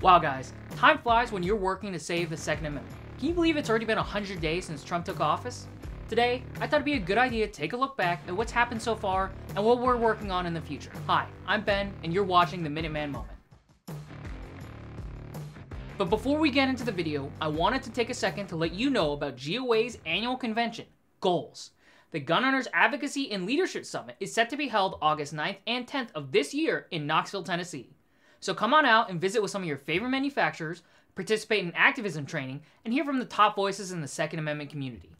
Wow guys, time flies when you're working to save the Second Amendment. Can you believe it's already been 100 days since Trump took office? Today, I thought it'd be a good idea to take a look back at what's happened so far and what we're working on in the future. Hi, I'm Ben, and you're watching the Minuteman Moment. But before we get into the video, I wanted to take a second to let you know about GOA's annual convention, Goals. The Gun Owners Advocacy and Leadership Summit is set to be held August 9th and 10th of this year in Knoxville, Tennessee. So come on out and visit with some of your favorite manufacturers, participate in activism training, and hear from the top voices in the Second Amendment community.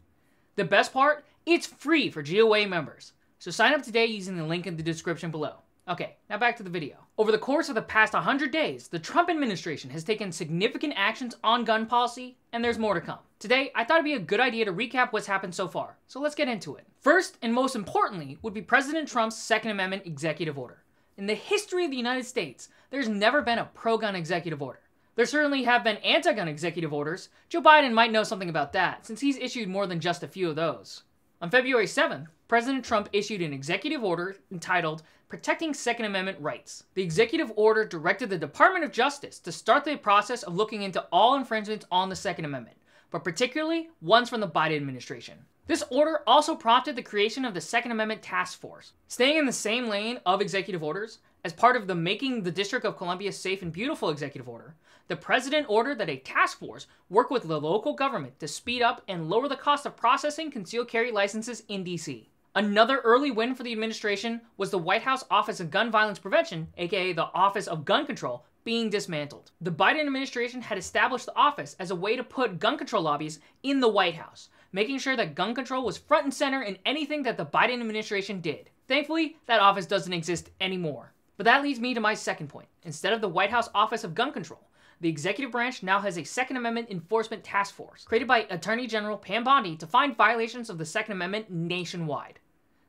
The best part? It's free for GOA members. So sign up today using the link in the description below. Okay, now back to the video. Over the course of the past 100 days, the Trump administration has taken significant actions on gun policy, and there's more to come. Today, I thought it'd be a good idea to recap what's happened so far, so let's get into it. First, and most importantly, would be President Trump's Second Amendment executive order. In the history of the United States, there's never been a pro-gun executive order. There certainly have been anti-gun executive orders. Joe Biden might know something about that, since he's issued more than just a few of those. On February 7th, President Trump issued an executive order entitled Protecting Second Amendment Rights. The executive order directed the Department of Justice to start the process of looking into all infringements on the Second Amendment, but particularly ones from the Biden administration. This order also prompted the creation of the Second Amendment Task Force. Staying in the same lane of executive orders, as part of the Making the District of Columbia Safe and Beautiful executive order, the president ordered that a task force work with the local government to speed up and lower the cost of processing concealed carry licenses in DC. Another early win for the administration was the White House Office of Gun Violence Prevention, aka the Office of Gun Control, being dismantled. The Biden administration had established the office as a way to put gun control lobbyists in the White House, making sure that gun control was front and center in anything that the Biden administration did. Thankfully, that office doesn't exist anymore. But that leads me to my second point. Instead of the White House Office of Gun Control, the executive branch now has a Second Amendment Enforcement Task Force, created by Attorney General Pam Bondi to find violations of the Second Amendment nationwide.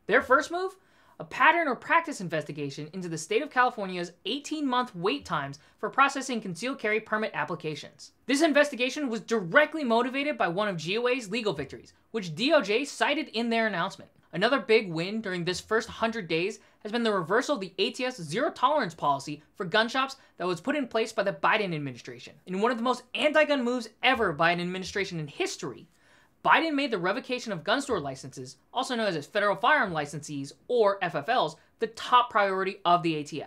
Their first move? A pattern or practice investigation into the state of California's 18-month wait times for processing concealed carry permit applications. This investigation was directly motivated by one of GOA's legal victories, which DOJ cited in their announcement. Another big win during this first 100 days has been the reversal of the ATF's zero-tolerance policy for gun shops that was put in place by the Biden administration. In one of the most anti-gun moves ever by an administration in history, Biden made the revocation of gun store licenses, also known as federal firearm licensees, or FFLs, the top priority of the ATF.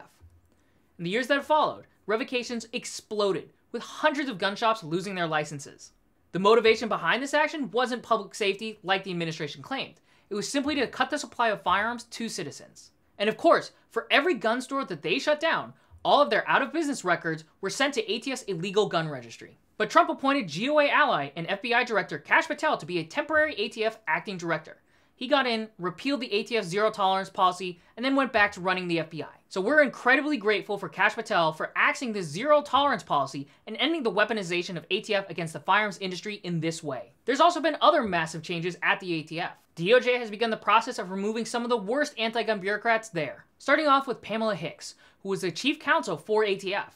In the years that followed, revocations exploded, with hundreds of gun shops losing their licenses. The motivation behind this action wasn't public safety like the administration claimed. It was simply to cut the supply of firearms to citizens. And of course, for every gun store that they shut down, all of their out-of-business records were sent to ATF's illegal gun registry. But Trump appointed GOA ally and FBI Director Kash Patel to be a temporary ATF acting director. He got in, repealed the ATF zero-tolerance policy, and then went back to running the FBI. So we're incredibly grateful for Kash Patel for axing this zero-tolerance policy and ending the weaponization of ATF against the firearms industry in this way. There's also been other massive changes at the ATF. DOJ has begun the process of removing some of the worst anti-gun bureaucrats there, starting off with Pamela Hicks, who was the chief counsel for ATF.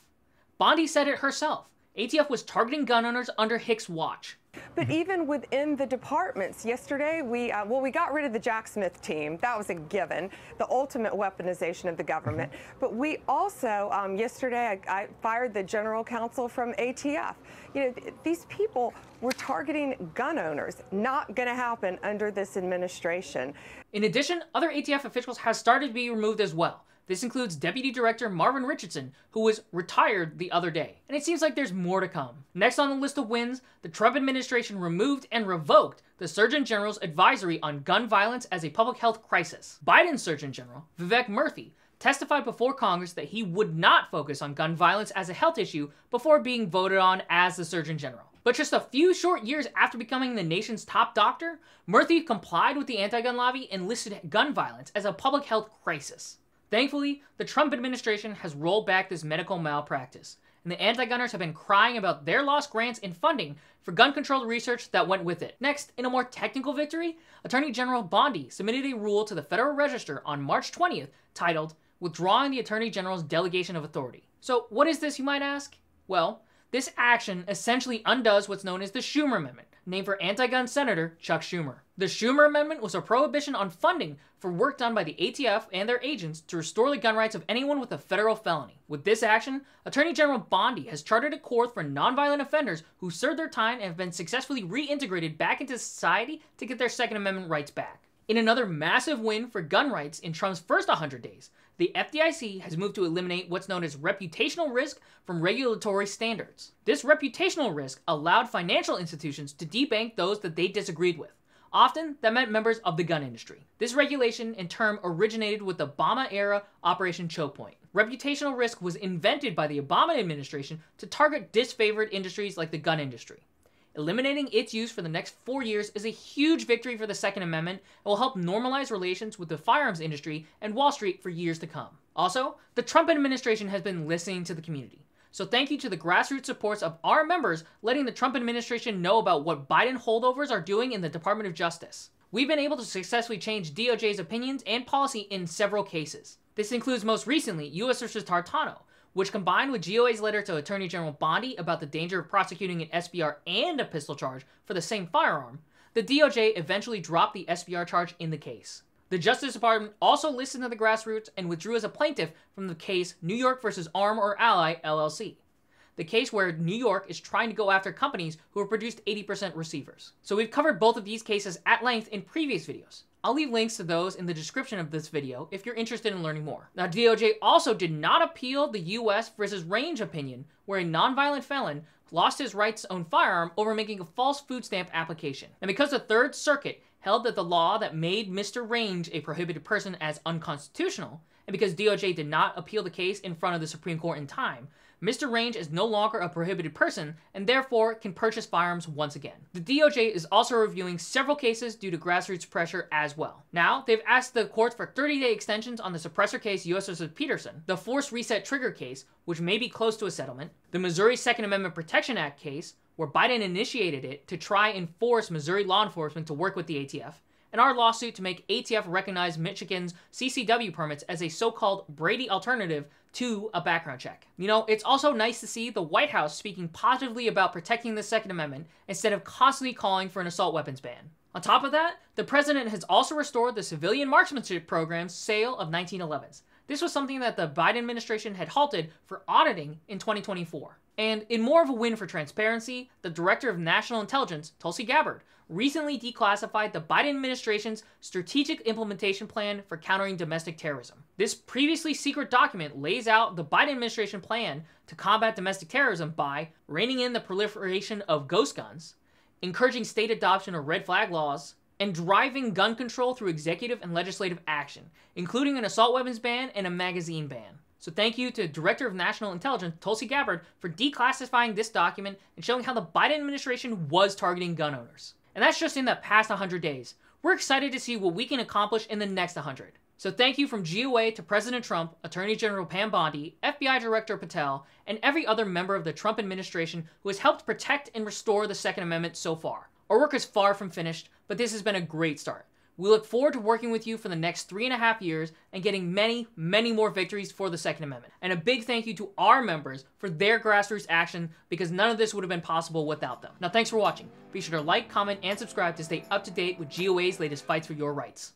Bondi said it herself. ATF was targeting gun owners under Hicks' watch. But even within the departments, yesterday we got rid of the Jack Smith team. That was a given, the ultimate weaponization of the government. But we also, yesterday, I fired the general counsel from ATF. You know, these people were targeting gun owners. Not going to happen under this administration. In addition, other ATF officials have started to be removed as well. This includes Deputy Director Marvin Richardson, who was retired the other day. And it seems like there's more to come. Next on the list of wins, the Trump administration removed and revoked the Surgeon General's advisory on gun violence as a public health crisis. Biden's Surgeon General, Vivek Murthy, testified before Congress that he would not focus on gun violence as a health issue before being voted on as the Surgeon General. But just a few short years after becoming the nation's top doctor, Murthy complied with the anti-gun lobby and listed gun violence as a public health crisis. Thankfully, the Trump administration has rolled back this medical malpractice, and the anti-gunners have been crying about their lost grants and funding for gun control research that went with it. Next, in a more technical victory, Attorney General Bondi submitted a rule to the Federal Register on March 20th titled, Withdrawing the Attorney General's Delegation of Authority. So what is this, you might ask? Well, this action essentially undoes what's known as the Schumer Amendment, named for anti-gun Senator Chuck Schumer. The Schumer Amendment was a prohibition on funding for work done by the ATF and their agents to restore the gun rights of anyone with a federal felony. With this action, Attorney General Bondi has chartered a court for nonviolent offenders who served their time and have been successfully reintegrated back into society to get their Second Amendment rights back. In another massive win for gun rights in Trump's first 100 days, the FDIC has moved to eliminate what's known as reputational risk from regulatory standards. This reputational risk allowed financial institutions to debank those that they disagreed with. Often, that meant members of the gun industry. This regulation, in turn, originated with the Obama-era Operation Choke Point. Reputational risk was invented by the Obama administration to target disfavored industries like the gun industry. Eliminating its use for the next 4 years is a huge victory for the Second Amendment and will help normalize relations with the firearms industry and Wall Street for years to come. Also, the Trump administration has been listening to the community. So thank you to the grassroots supports of our members letting the Trump administration know about what Biden holdovers are doing in the Department of Justice. We've been able to successfully change DOJ's opinions and policy in several cases. This includes most recently U.S. v. Tartano, which combined with GOA's letter to Attorney General Bondi about the danger of prosecuting an SBR and a pistol charge for the same firearm, the DOJ eventually dropped the SBR charge in the case. The Justice Department also listened to the grassroots and withdrew as a plaintiff from the case New York v. Arm or Ally, LLC, the case where New York is trying to go after companies who have produced 80% receivers. So we've covered both of these cases at length in previous videos. I'll leave links to those in the description of this video if you're interested in learning more. Now, DOJ also did not appeal the U.S. versus Range opinion, where a nonviolent felon lost his right to own firearm over making a false food stamp application. And because the Third Circuit held that the law that made Mr. Range a prohibited person as unconstitutional, and because DOJ did not appeal the case in front of the Supreme Court in time, Mr. Range is no longer a prohibited person and therefore can purchase firearms once again. The DOJ is also reviewing several cases due to grassroots pressure as well. Now, they've asked the courts for 30-day extensions on the suppressor case U.S. v. Peterson, the forced reset trigger case, which may be close to a settlement, the Missouri Second Amendment Protection Act case, where Biden initiated it to try and force Missouri law enforcement to work with the ATF, and our lawsuit to make ATF recognize Michigan's CCW permits as a so-called Brady alternative to a background check. You know, it's also nice to see the White House speaking positively about protecting the Second Amendment instead of constantly calling for an assault weapons ban. On top of that, the president has also restored the civilian marksmanship program's sale of 1911s. This was something that the Biden administration had halted for auditing in 2024. And in more of a win for transparency, the Director of National Intelligence, Tulsi Gabbard, recently declassified the Biden administration's Strategic Implementation Plan for Countering Domestic Terrorism. This previously secret document lays out the Biden administration plan to combat domestic terrorism by reining in the proliferation of ghost guns, encouraging state adoption of red flag laws, and driving gun control through executive and legislative action, including an assault weapons ban and a magazine ban. So thank you to Director of National Intelligence, Tulsi Gabbard, for declassifying this document and showing how the Biden administration was targeting gun owners. And that's just in the past 100 days. We're excited to see what we can accomplish in the next 100. So thank you from GOA to President Trump, Attorney General Pam Bondi, FBI Director Patel, and every other member of the Trump administration who has helped protect and restore the Second Amendment so far. Our work is far from finished, but this has been a great start. We look forward to working with you for the next 3.5 years and getting many, many more victories for the Second Amendment. And a big thank you to our members for their grassroots action, because none of this would have been possible without them. Now, thanks for watching. Be sure to like, comment, and subscribe to stay up to date with GOA's latest fights for your rights.